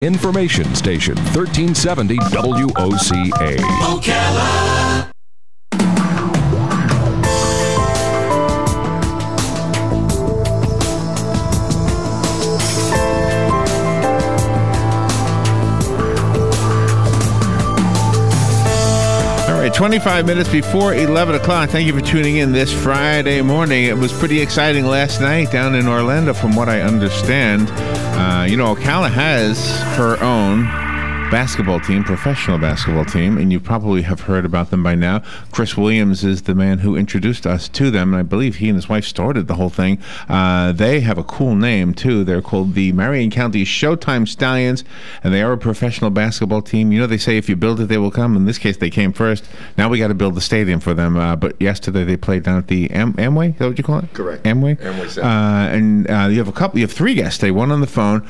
Information Station 1370 WOCA. Ocala. All right, 25 minutes before 11 o'clock. Thank you for tuning in this Friday morning. It was pretty exciting last night down in Orlando, from what I understand. Ocala has her own basketball team, professional basketball team, and you probably have heard about them by now. Chris Williams is the man who introduced us to them, and I believe he and his wife started the whole thing. They have a cool name, too. They're called the Marion County Showtime Stallions, and they are a professional basketball team. You know, they say if you build it, they will come. In this case, they came first. Now we got to build the stadium for them. But yesterday they played down at the Amway. Is that what you call it? Correct. Amway? Amway Center. And you have three guests today. One on the phone,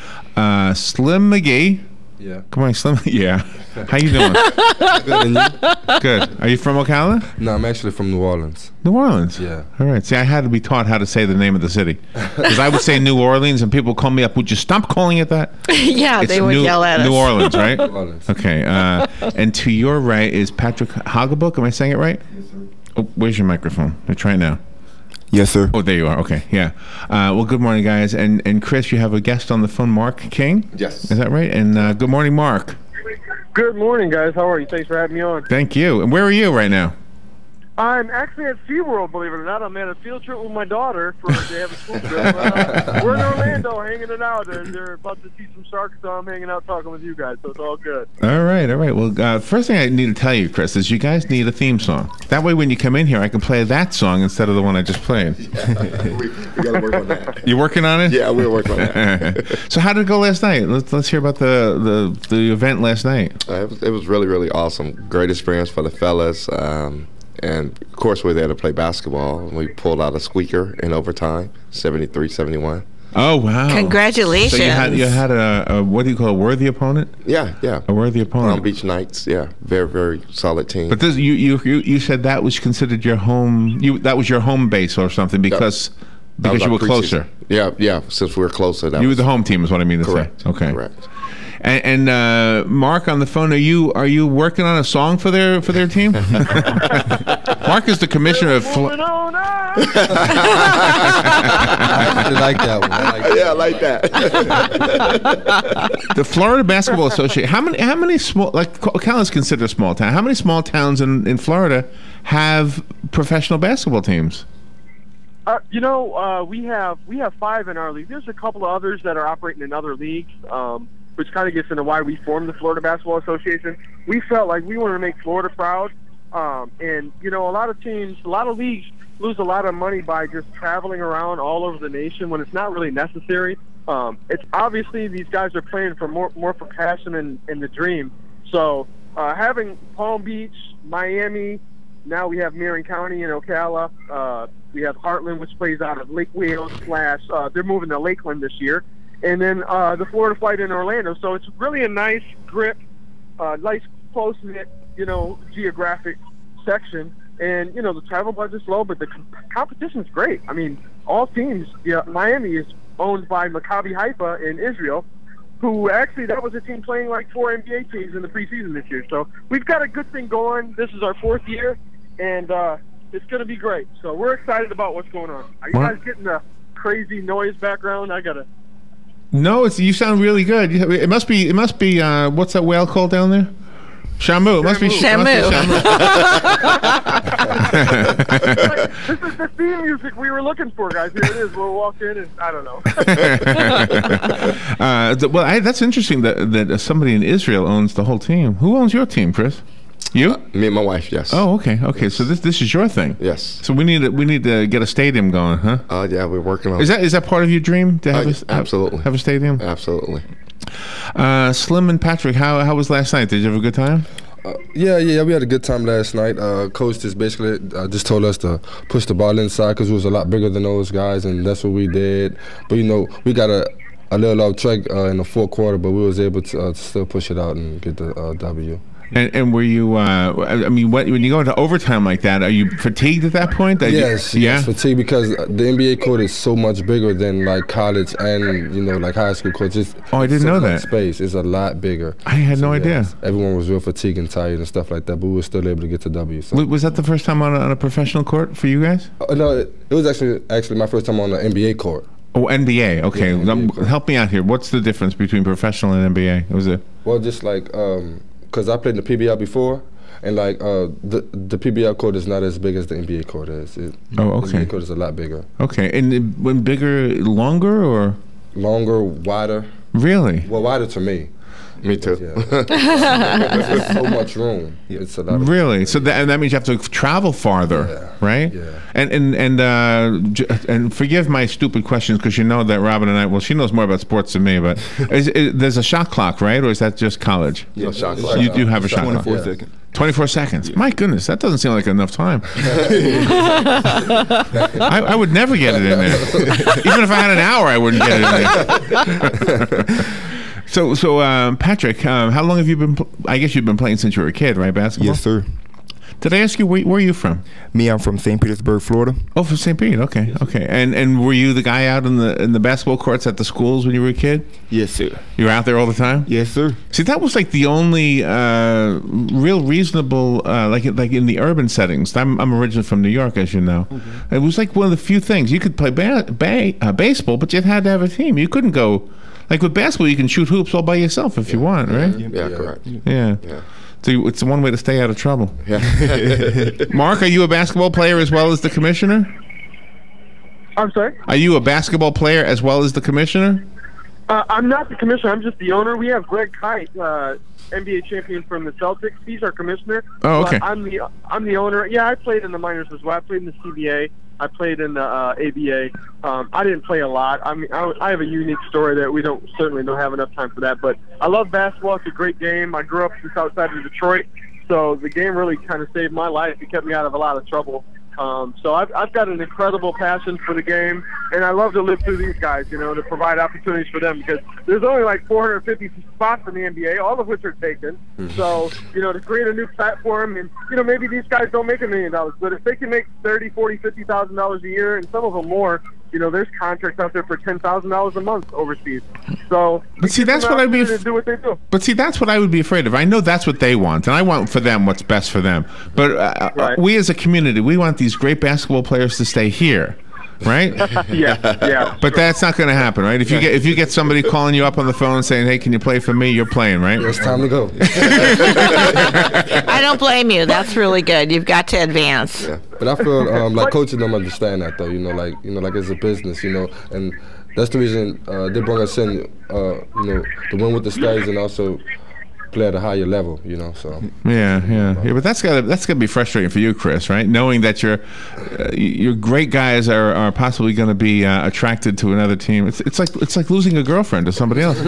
Slim Magee. Yeah. Come on, Slim. Yeah. How you doing? Good, and you? Good. Are you from Ocala? No, I'm actually from New Orleans. New Orleans? Yeah. All right. See, I had to be taught how to say the name of the city. Because I would say New Orleans, and people call me up, would you stop calling it that? Yeah, they would yell at us. New Orleans, right? New Orleans. Okay. And to your right is Patrick Haugabook. Am I saying it right? Yes, sir. Oh, where's your microphone? Let's try it now. Yes, sir. Oh, there you are. Okay, yeah. Well, good morning, guys. And Chris, you have a guest on the phone, Mark King? Yes. Is that right? And good morning, Mark. Good morning, guys. How are you? Thanks for having me on. Thank you. And where are you right now? I'm actually at SeaWorld, believe it or not. I'm at a field trip with my daughter for they have a school trip. We're in Orlando hanging it out, and they're about to see some sharks, so I'm hanging out talking with you guys, so it's all good. All right. Well, first thing I need to tell you, Chris, is you guys need a theme song. That way when you come in here, I can play that song instead of the one I just played. Yeah, we got to work on that. You working on it? Yeah, we're working on that. So how did it go last night? Let's hear about the event last night. It was really, really awesome. Great experience for the fellas. And, of course, we're there to play basketball. We pulled out a squeaker in overtime, 73-71. Oh, wow. Congratulations. So you had a what do you call a worthy opponent? Yeah. A worthy opponent. Palm Beach Knights, yeah. Very, very solid team. But this, you said that was considered your home, that was your home base or something because you were closer. Yeah, since we were closer. You were the home team is what I mean to correct, say. Okay. Correct. And Mark on the phone, are you working on a song for their team? Mark is the commissioner of. I actually like that one. I like that. The Florida Basketball Association. How many small, like Ocala is considered a small town. How many small towns in Florida have professional basketball teams? We have 5 in our league. There's a couple of others that are operating in other leagues. Which kind of gets into why we formed the Florida Basketball Association. We felt like we wanted to make Florida proud. And, a lot of teams, a lot of leagues lose a lot of money by just traveling around all over the nation when it's not really necessary. It's obviously these guys are playing for more for passion and the dream. So having Palm Beach, Miami, now we have Marion County and Ocala. We have Heartland, which plays out of Lake Wales / they're moving to Lakeland this year. And then the Florida flight in Orlando. So it's really a nice grip, nice close-knit, geographic section. And, the travel budget's low, but the competition's great. I mean, all teams, Miami is owned by Maccabi Haifa in Israel, who actually, that was a team playing like 4 NBA teams in the preseason this year. So we've got a good thing going. This is our 4th year, and it's going to be great. So we're excited about what's going on. Are you guys getting the crazy noise background? No, you sound really good. It must be. What's that whale called down there? Shamu. It must be Shamu. This is the theme music we were looking for, guys. Here it is. We'll walk in, and I don't know. That's interesting that somebody in Israel owns the whole team. Who owns your team, Chris? You? Me and my wife, yes. Oh, okay. Yes. So this is your thing. Yes. So we need to get a stadium going, huh? Yeah, we're working on. Is that part of your dream to have absolutely have a stadium? Absolutely. Slim and Patrick, how was last night? Did you have a good time? Yeah, we had a good time last night. Coach just basically just told us to push the ball inside because it was a lot bigger than those guys, and that's what we did. But we got a little off track in the fourth quarter, but we was able to still push it out and get the W. And were you? I mean, when you go into overtime like that, are you fatigued at that point? Yes, fatigued because the NBA court is so much bigger than like college and like high school courts. I didn't know that. Space is a lot bigger. I had no idea. Everyone was real fatigued and tired and stuff like that, but we were still able to get to W. So. Was that the first time on a professional court for you guys? No, it was actually my first time on the NBA court. Oh, NBA. Okay, NBA. Help me out here. What's the difference between professional and NBA? Was it? Well, just like because I played in the PBL before, and like the PBL court is not as big as the NBA court is. Okay. The NBA court is a lot bigger. Okay, and when bigger, longer or? Longer, wider. Really? Well, wider to me. Me too. Yeah. There's so much room. It's a lot. Really? So that means you have to travel farther, right? Yeah. And forgive my stupid questions because you know that Robin and I. Well, she knows more about sports than me, but there's a shot clock, right? Or is that just college? Yeah, shot clock. You do have a shot clock. 24 seconds. 24 seconds. My goodness, that doesn't seem like enough time. I would never get it in there. Even if I had an hour, I wouldn't get it in there. So, Patrick, how long have you been? I guess you've been playing since you were a kid, right? Basketball. Yes, sir. Did I ask you where are you from? Me, I'm from St. Petersburg, Florida. Oh, from St. Pete. Okay, okay. And were you the guy out in the basketball courts at the schools when you were a kid? Yes, sir. You were out there all the time? Yes, sir. See, that was like the only real reasonable, like in the urban settings. I'm originally from New York, as you know. Mm-hmm. It was like one of the few things you could play baseball, but you had to have a team. You couldn't go. Like with basketball, you can shoot hoops all by yourself if you want, right? Yeah, correct. Yeah. So it's one way to stay out of trouble. Yeah. Mark, are you a basketball player as well as the commissioner? I'm sorry? Are you a basketball player as well as the commissioner? I'm not the commissioner. I'm just the owner. We have Greg Kite, NBA champion from the Celtics. He's our commissioner. Oh, okay. I'm the owner. Yeah, I played in the minors as well. I played in the CBA. I played in the ABA. I didn't play a lot. I mean, I have a unique story that we certainly don't have enough time for that. But I love basketball. It's a great game. I grew up just outside of Detroit, so the game really kind of saved my life. It kept me out of a lot of trouble. So I've got an incredible passion for the game, and I love to live through these guys, to provide opportunities for them because there's only like 450 spots in the NBA, all of which are taken. Mm-hmm. So, to create a new platform, and, maybe these guys don't make $1 million, but if they can make $30,000, $40,000, $50,000 a year, and some of them more, there's contracts out there for $10,000 a month overseas. So, but see, that's what I'd be. Do what they do. But see, that's what I would be afraid of. I know that's what they want, and I want for them what's best for them. But right. We as a community, we want these great basketball players to stay here, right? Yeah. But that's not going to happen, right? If you get somebody calling you up on the phone saying, "Hey, can you play for me?" You're playing, right? It's time to go. I don't blame you. That's really good. You've got to advance. Yeah. But I feel like coaches don't understand that though. Like it's a business, and that's the reason they bring us in, to win with the studies and also play at a higher level, So yeah. But that's gotta be frustrating for you, Chris, right? Knowing that your great guys are possibly going to be attracted to another team. It's like losing a girlfriend to somebody else.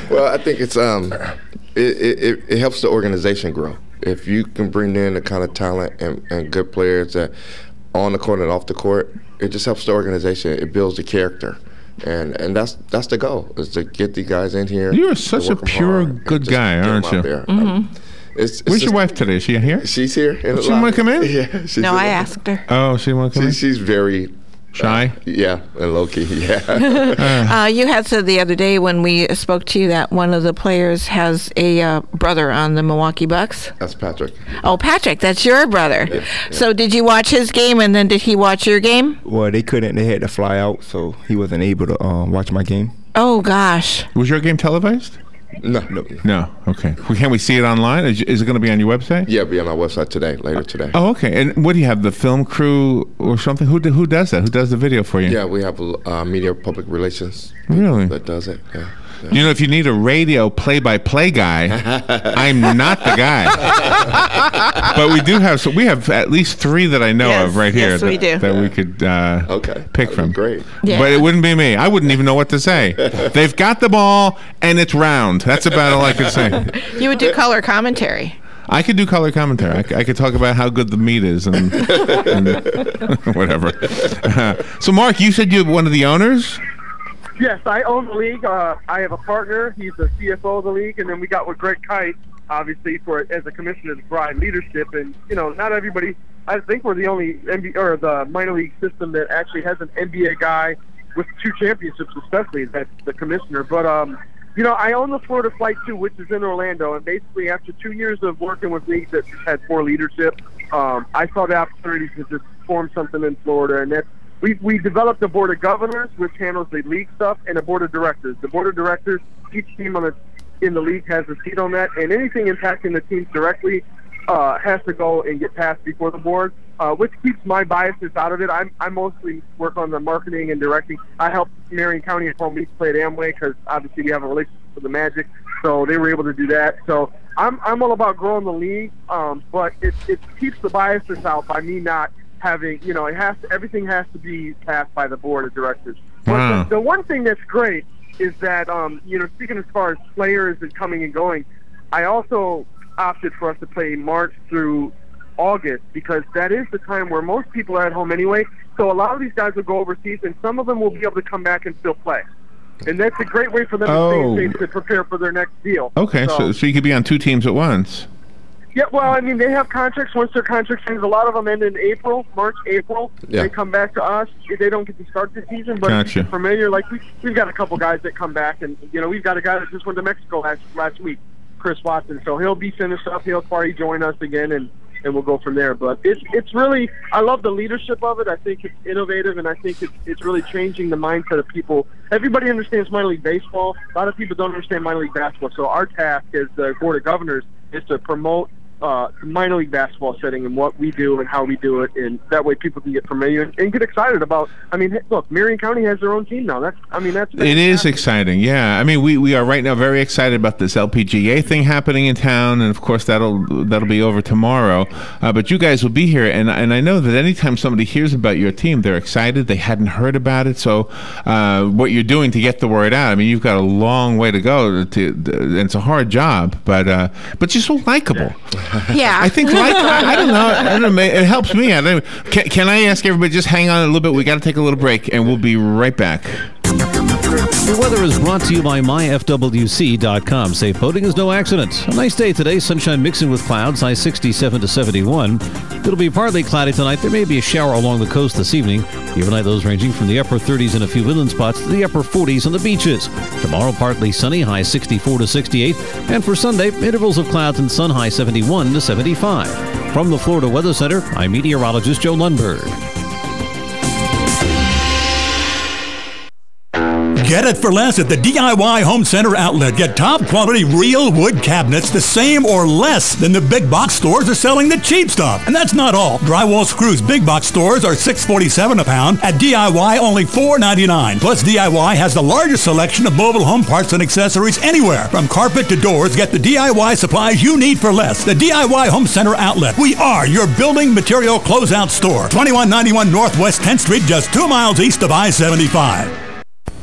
Well, I think it's it helps the organization grow. If you can bring in the kind of talent and good players that on the court and off the court, it just helps the organization. It builds the character. And that's the goal, is to get the guys in here. You're such a pure, good guy, aren't you? Mm-hmm. Where's your wife today? Is she here? She's here. She want to come in? Yeah. No, I asked her. Oh, she want to come in? She's very shy. Yeah, and low key. Yeah. You had said the other day when we spoke to you that one of the players has a brother on the Milwaukee Bucks. That's Patrick. Oh, Patrick, that's your brother. Yeah. So did you watch his game, and then did he watch your game? Well, they couldn't. They had to fly out, so he wasn't able to watch my game. Oh, gosh. Was your game televised? No. Okay. Can we see it online? Is it going to be on your website? Yeah, it'll be on our website later today. Oh, okay. And what do you have? The film crew or something? Who does that? Who does the video for you? Yeah, we have media public relations. Really? That does it. Yeah. If you need a radio play-by-play guy, I'm not the guy. But we have at least 3 that I know of right here. Yes, we do. That we could pick from. Great. Yeah. But it wouldn't be me. I wouldn't even know what to say. They've got the ball and it's round. That's about all I could say. You would do color commentary. I could do color commentary. I could talk about how good the meat is and whatever. So, Mark, you said you're one of the owners? Yes, I own the league. I have a partner. He's the CFO of the league, and then we got with Greg Kite, obviously, as a commissioner to provide leadership. And not everybody. I think we're the only NBA or the minor league system that actually has an NBA guy with 2 championships, especially. That's the commissioner. But I own the Florida Flight 2, which is in Orlando, and basically after 2 years of working with leagues that had poor leadership, I saw the opportunity to just form something in Florida, and that's we developed a board of governors, which handles the league stuff, and a board of directors. The board of directors, each team in the league has a seat on that, and anything impacting the teams directly has to go and get passed before the board, which keeps my biases out of it. I mostly work on the marketing and directing. I helped Marion County and Palm Beach play at Amway because obviously we have a relationship with the Magic, so they were able to do that. So I'm all about growing the league, but it keeps the biases out by me not having, everything has to be passed by the board of directors. Wow. But the one thing that's great is that, speaking as far as players and coming and going, I also opted for us to play March through August because that is the time where most people are at home anyway. So a lot of these guys will go overseas, and some of them will be able to come back and still play. And that's a great way for them to stay in shape to prepare for their next deal. Okay, so you could be on 2 teams at once. Yeah, well, I mean, they have contracts. Once their contract ends, a lot of them end in March, April. Yeah. They come back to us. They don't get to start the season, but Gotcha. if you're familiar, like we've got a couple guys that come back, and we've got a guy that just went to Mexico last week, Chris Watson. So he'll be finished up. He'll probably join us again, and we'll go from there. But it's really, I love the leadership of it. I think it's innovative, and I think it's really changing the mindset of people. Everybody understands minor league baseball. A lot of people don't understand minor league basketball. So our task as the board of governors is to promote minor league basketball setting and what we do and how we do it, and that way people can get familiar and get excited about. I mean, look, Marion County has their own team now. That's it is exciting. Yeah, I mean, we are right now very excited about this LPGA thing happening in town, and of course that'll be over tomorrow. But you guys will be here, and I know that anytime somebody hears about your team, they're excited. They hadn't heard about it, so what you're doing to get the word out. I mean, you've got a long way to go. And it's a hard job, but you're so likable. Yeah. I think I don't know. It helps me. Can I ask everybody just hang on a little bit? We got to take a little break, and we'll be right back. The weather is brought to you by myfwc.com. Safe boating is no accident. A nice day today. Sunshine mixing with clouds. High 67 to 71. It'll be partly cloudy tonight. There may be a shower along the coast this evening. Overnight lows ranging from the upper 30s in a few inland spots to the upper 40s on the beaches. Tomorrow partly sunny. High 64 to 68. And for Sunday, intervals of clouds and sun. High 71 to 75. From the Florida Weather Center, I'm meteorologist Joe Lundberg. Get it for less at the DIY Home Center outlet. Get top quality real wood cabinets the same or less than the big box stores are selling the cheap stuff. And that's not all. Drywall screws big box stores are $6.47 a pound. At DIY, only $4.99. Plus, DIY has the largest selection of mobile home parts and accessories anywhere. From carpet to doors, get the DIY supplies you need for less. The DIY Home Center outlet. We are your building material closeout store. 2191 Northwest 10th Street, just 2 miles east of I-75.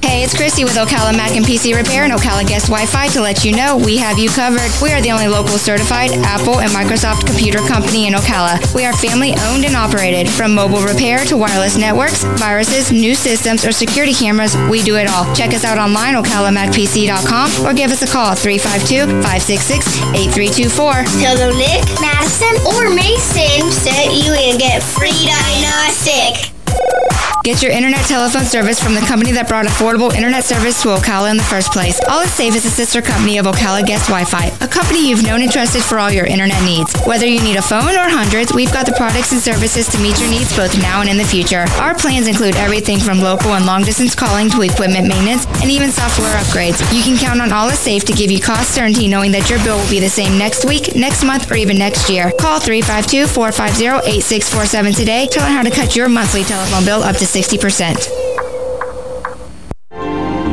Hey, it's Christy with Ocala Mac and PC Repair and Ocala Guest Wi-Fi to let you know we have you covered. We are the only local certified Apple and Microsoft computer company in Ocala. We are family owned and operated. From mobile repair to wireless networks, viruses, new systems, or security cameras, we do it all. Check us out online, ocalamacpc.com, or give us a call, 352-566-8324. Tell them Nick, Madison, or Mason sent you and get free diagnostic. Get your internet telephone service from the company that brought affordable internet service to Ocala in the first place. All is Safe is a sister company of Ocala Guest Wi-Fi, a company you've known and trusted for all your internet needs. Whether you need a phone or hundreds, we've got the products and services to meet your needs both now and in the future. Our plans include everything from local and long-distance calling to equipment maintenance and even software upgrades. You can count on All is Safe to give you cost certainty knowing that your bill will be the same next week, next month, or even next year. Call 352-450-8647 today to learn how to cut your monthly telephone bill up to 60%.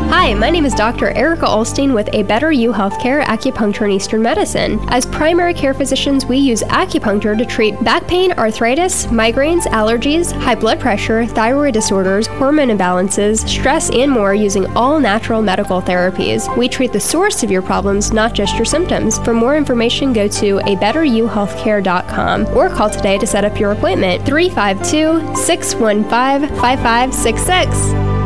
Hi, my name is Dr. Erica Olstein with A Better You Healthcare Acupuncture and Eastern Medicine. As primary care physicians, we use acupuncture to treat back pain, arthritis, migraines, allergies, high blood pressure, thyroid disorders, hormone imbalances, stress, and more using all natural medical therapies. We treat the source of your problems, not just your symptoms. For more information, go to abetteryouhealthcare.com or call today to set up your appointment, 352-615-5566.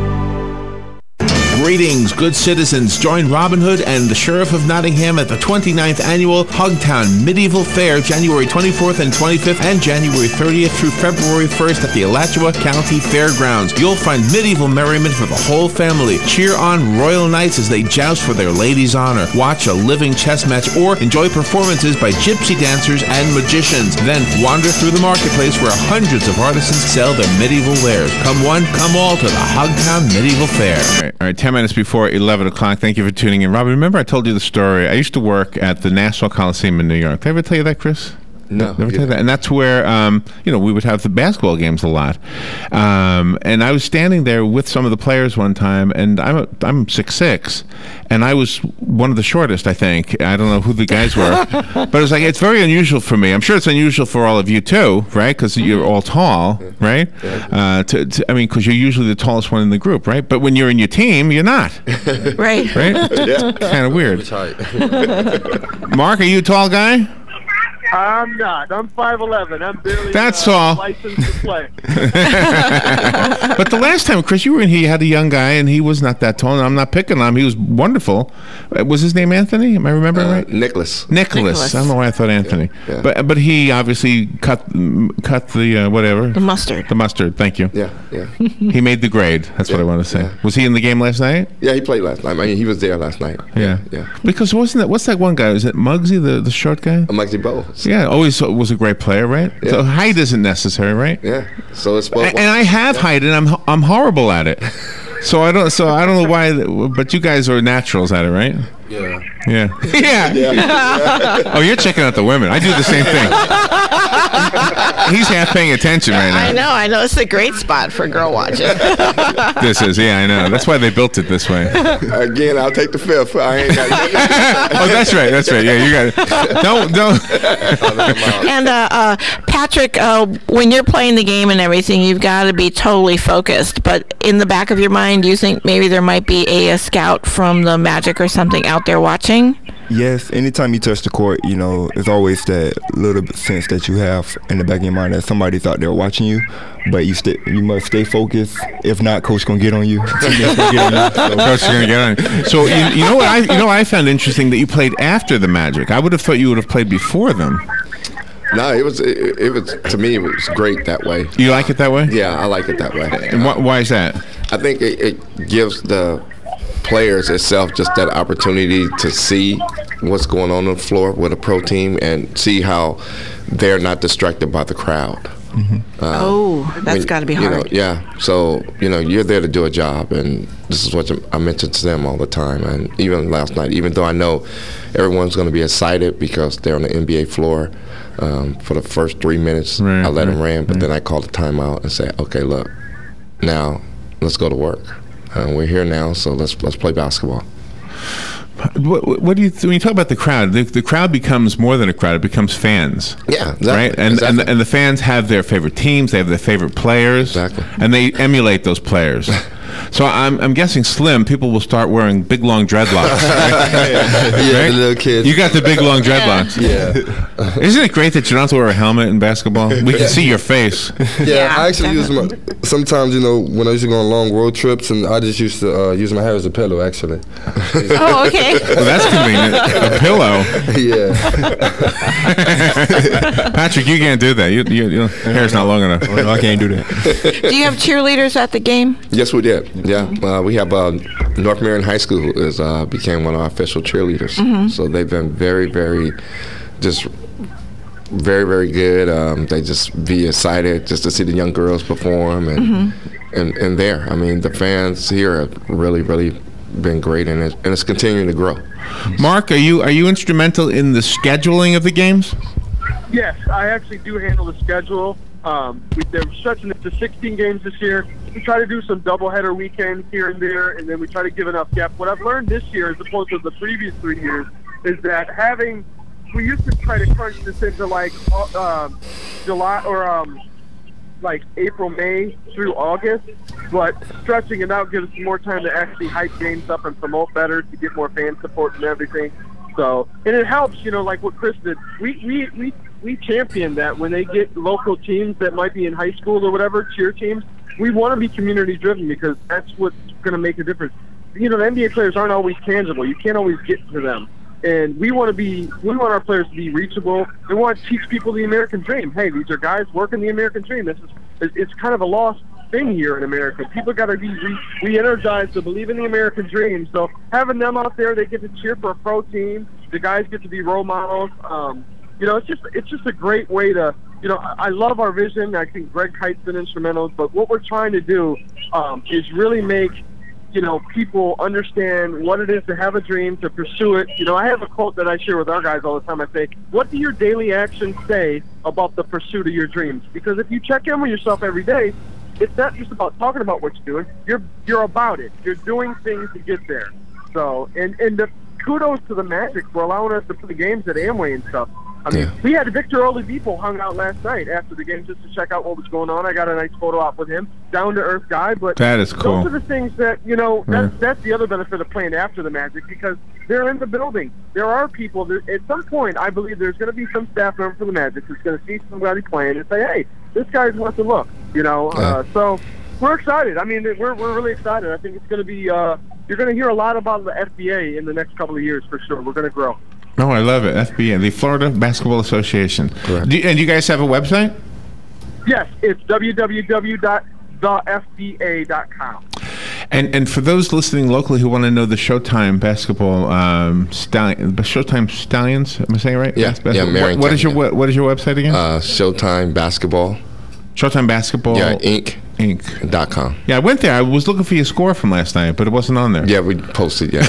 Greetings, good citizens. Join Robin Hood and the Sheriff of Nottingham at the 29th Annual Hogtown Medieval Fair, January 24th and 25th and January 30th through February 1st at the Alachua County Fairgrounds. You'll find medieval merriment for the whole family. Cheer on royal knights as they joust for their lady's honor. Watch a living chess match or enjoy performances by gypsy dancers and magicians. Then wander through the marketplace where hundreds of artisans sell their medieval wares. Come one, come all to the Hogtown Medieval Fair. All right, 10 minutes before 11 o'clock. Thank you for tuning in. Robin, remember I told you the story. I used to work at the Nassau Coliseum in New York. Did I ever tell you that, Chris? No. Never tell you that. And that's where, we would have the basketball games a lot. And I was standing there with some of the players one time, and I'm 6'6", and I was one of the shortest, I think. I don't know who the guys were. But it was like, it's very unusual for me. I'm sure it's unusual for all of you, too, right? Because you're all tall, right? Because you're usually the tallest one in the group, right? But when you're in your team, you're not. Right. Right? Yeah. Kind of weird. Mark, are you a tall guy? I'm not. I'm 5'11". I'm barely licensed to play. But the last time, Chris, you were in here, you had a young guy, and he was not that tall, and I'm not picking on him. He was wonderful. Was his name Anthony? Am I remembering right? Nicholas. Nicholas. I don't know why I thought Anthony. Yeah. But he obviously cut the whatever. The mustard. The mustard. Thank you. Yeah. He made the grade. That's what I want to say. Yeah. Was he in the game last night? Yeah, he played last night. I mean, he was there last night. Yeah. Yeah. Because what's that one guy? Was it Muggsy, the short guy? Magee Bowles. Yeah, always was a great player, right? Yeah. So height isn't necessary, right? Yeah. So it's and I have height, and I'm horrible at it. So I don't know why. But you guys are naturals at it, right? Yeah. Oh, you're checking out the women. I do the same thing. He's half paying attention right now. I know. It's a great spot for girl watching. This is, I know. That's why they built it this way. Again, I'll take the fifth. I ain't got Oh, that's right. Yeah, you got it. Don't. And Patrick, when you're playing the game and everything, you've got to be totally focused. But in the back of your mind, do you think maybe there might be a scout from the Magic or something out there watching? Yes, anytime you touch the court, there's always that little sense that you have in the back of your mind that somebody's out there watching you, but you must stay focused. If not, coach gonna get on you. Coach is gonna get on you. So you know what I found interesting, that you played after the Magic. I would have thought you would have played before them. No, it was to me, it was great that way. You like it that way? Yeah, I like it that way. And why is that? I think it gives the players itself just that opportunity to see what's going on the floor with a pro team and see how they're not distracted by the crowd. Mm-hmm. That's got to be hard. So you're there to do a job, and this is what I mention to them all the time. And even last night, even though I know everyone's going to be excited because they're on the NBA floor, for the first 3 minutes, I let them run, but then I call the timeout and say, okay, look, now let's go to work. We're here now, so let's play basketball. What do you when you talk about the crowd? The crowd becomes more than a crowd; it becomes fans. Yeah, exactly. Right, and the fans have their favorite teams, they have their favorite players, and they emulate those players. So I'm guessing Slim, people will start wearing big long dreadlocks. Right? The little kids. You got the big long dreadlocks. Yeah. Isn't it great that you don't have to wear a helmet in basketball? We can see your face. Yeah, I actually use sometimes, when I used to go on long road trips, and I just used to use my hair as a pillow, actually. Oh, okay. Well, that's convenient. A pillow. Yeah. Patrick, you can't do that. Your hair's not long enough. No, I can't do that. Do you have cheerleaders at the game? Yes, we did. Yeah, we have North Marion High School became one of our official cheerleaders. Mm-hmm. So they've been very, very, very, very good. They just be excited just to see the young girls perform and there. I mean, the fans here have really, really been great, and it's continuing to grow. Mark, are you instrumental in the scheduling of the games? Yes, I actually do handle the schedule. They're stretching it to 16 games this year. We try to do some doubleheader weekends here and there, and then we try to give enough depth. What I've learned this year, as opposed to the previous 3 years, is that we used to try to crunch this into July or April, May through August, but stretching it out gives us more time to actually hype games up and promote better to get more fan support and everything. So, and it helps, like what Chris did. We champion that when they get local teams that might be in high school or whatever, cheer teams. We want to be community driven because that's what's going to make a difference. the NBA players aren't always tangible. You can't always get to them. And we want our players to be reachable. We want to teach people the American dream. Hey, these are guys working the American dream. It's kind of a lost thing here in America. People got to be re-energized to believe in the American dream. So having them out there, they get to cheer for a pro team. The guys get to be role models. It's just a great way to. I love our vision. I think Greg Kite's been instrumental. But what we're trying to do is really make people understand what it is to have a dream, to pursue it. I have a quote that I share with our guys all the time. I say, what do your daily actions say about the pursuit of your dreams? Because if you check in with yourself every day, it's not just about talking about what you're doing. You're about it. You're doing things to get there. So, and the kudos to the Magic for allowing us to play games at Amway and stuff. I mean, we had Victor Oladipo hung out last night after the game just to check out what was going on. I got a nice photo op with him. Down-to-earth guy. But that is cool. Those are the things that, that's the other benefit of playing after the Magic, because they're in the building. There are people. At some point, I believe there's going to be some staff member for the Magic who's going to see somebody playing and say, hey, this guy's worth a look. So we're excited. I mean, we're really excited. I think it's going to be you're going to hear a lot about the FBA in the next couple of years for sure. We're going to grow. Oh, I love it. FBA, the Florida Basketball Association. Correct. And you guys have a website? Yes, it's www.thefba.com. And for those listening locally who want to know the Showtime basketball Showtime Stallions, am I saying it right? Yeah, what is your website again? Showtime Basketball. Showtime Basketball. Yeah, Inc.com. Yeah, I went there. I was looking for your score from last night, but it wasn't on there. Yeah, we posted. Yeah.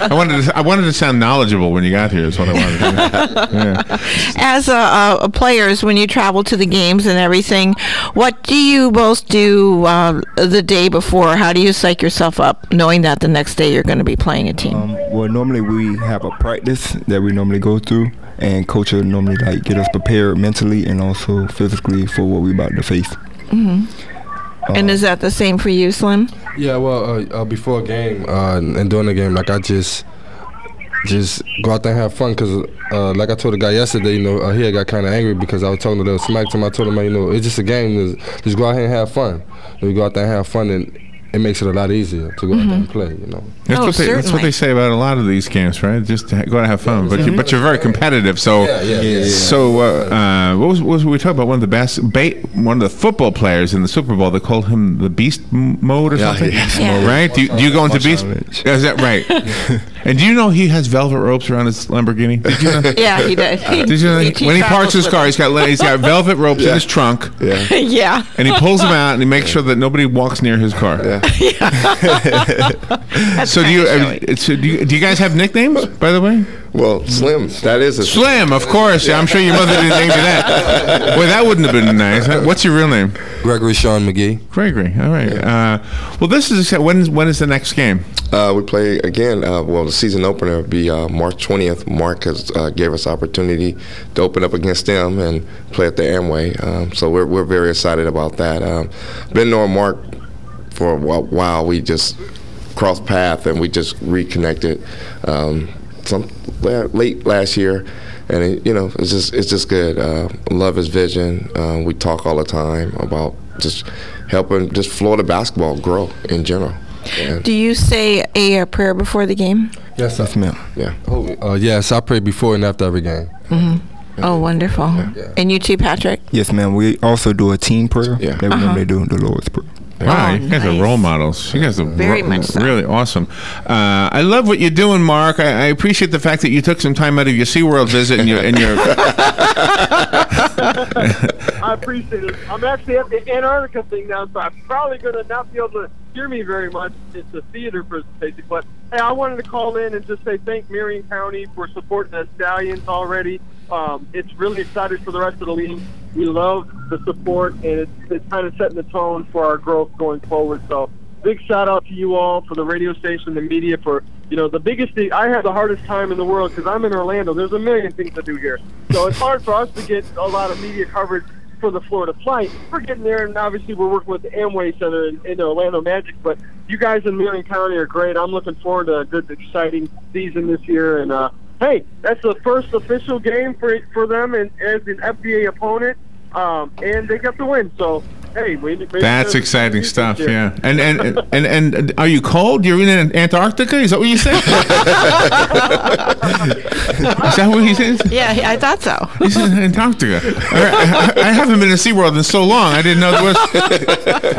I wanted to sound knowledgeable when you got here. Is what I wanted to do. Yeah. As players, when you travel to the games and everything, what do you both do the day before? How do you psych yourself up, knowing that the next day you're going to be playing a team? Well, normally we have a practice that we normally go through, and coach will normally get us prepared mentally and also physically for what we're about to face. Mm-hmm. And is that the same for you, Slim? Yeah, well, before a game and during the game, I just go out there and have fun, because like I told the guy yesterday, he got kind of angry because I was talking a little smack to him. I told him, it's just a game. Just go out here and have fun. We go out there and have fun, and it makes it a lot easier to go out there and play, That's what they say about a lot of these camps, right? Just to go out and have fun. But you're very competitive. So, what was we talking about? One of the football players in the Super Bowl, they called him the Beast Mode or something, right? Do you go into Beast? Is that right? And do you know he has velvet ropes around his Lamborghini? Did you know? Yeah, he does. Did you know when he parks his car, he's got velvet ropes in his trunk. Yeah. Yeah. And he pulls them out and he makes sure that nobody walks near his car. Yeah. So do you guys have nicknames, by the way? Well, Slim. That is a Slim, of course. Yeah. I'm sure your mother didn't name you that. Well, that wouldn't have been nice. What's your real name? Gregory Sean Magee. Gregory. All right. Yeah. Well, this is when is the next game? We play again. The season opener will be March 20th. Mark has gave us opportunity to open up against them and play at the Amway. So we're very excited about that. Been knowing Mark for a while. We just crossed paths and we just reconnected late last year, and it's just good. Love his vision. We talk all the time about just helping Florida basketball grow in general. Do you say a prayer before the game? Yes, that's me. Yeah. Yes, I pray before and after every game. Mm-hmm. Oh, wonderful. Yeah. And you too, Patrick? Yes, ma'am. We also do a team prayer. Yeah. That we normally do the Lord's Prayer. Wow, you guys are role models. You guys are very much so. Really awesome. I love what you're doing, Mark. I appreciate the fact that you took some time out of your SeaWorld visit and your I appreciate it. I'm actually at the Antarctica thing now, so I'm probably going to not be able to hear me very much. It's a theater presentation. But, hey, I wanted to call in and just say thank Marion County for supporting the Stallions already. It's really excited for the rest of the league. We love the support, and it's kind of setting the tone for our growth going forward. So big shout out to you all, for the radio station, the media, for the biggest thing. I have the hardest time in the world because I'm in Orlando. There's a million things to do here, so it's hard for us to get a lot of media coverage for the Florida flight. We're getting there, and obviously we're working with the Amway Center in the Orlando Magic. But you guys in Marion County are great. I'm looking forward to a good, exciting season this year, and hey, that's the first official game for them and as an FBA opponent, and they got the win. So hey, maybe That's exciting stuff. Yeah. And are you cold? You're in Antarctica? Is that what you said? Is that what he said? Yeah, I thought so. He's in Antarctica. I haven't been to SeaWorld in so long. I didn't know there was.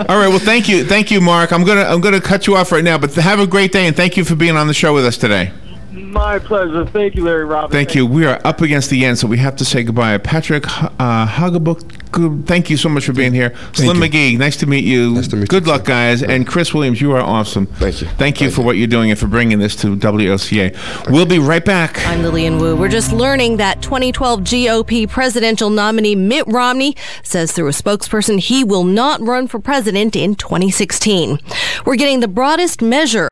All right. Well, thank you, Mark. I'm gonna cut you off right now. But have a great day, and thank you for being on the show with us today. My pleasure. Thank you, Larry Robin. Thank you. We are up against the end, so we have to say goodbye. Patrick Haugabook, thank you so much for being here. Slim Magee, nice to meet you. Nice to meet you. Good luck, guys. And Chris Williams, you are awesome. Thank you. Thank you for what you're doing and for bringing this to WOCA. We'll be right back. I'm Lillian Wu. We're just learning that 2012 GOP presidential nominee Mitt Romney says through a spokesperson he will not run for president in 2016. We're getting the broadest measure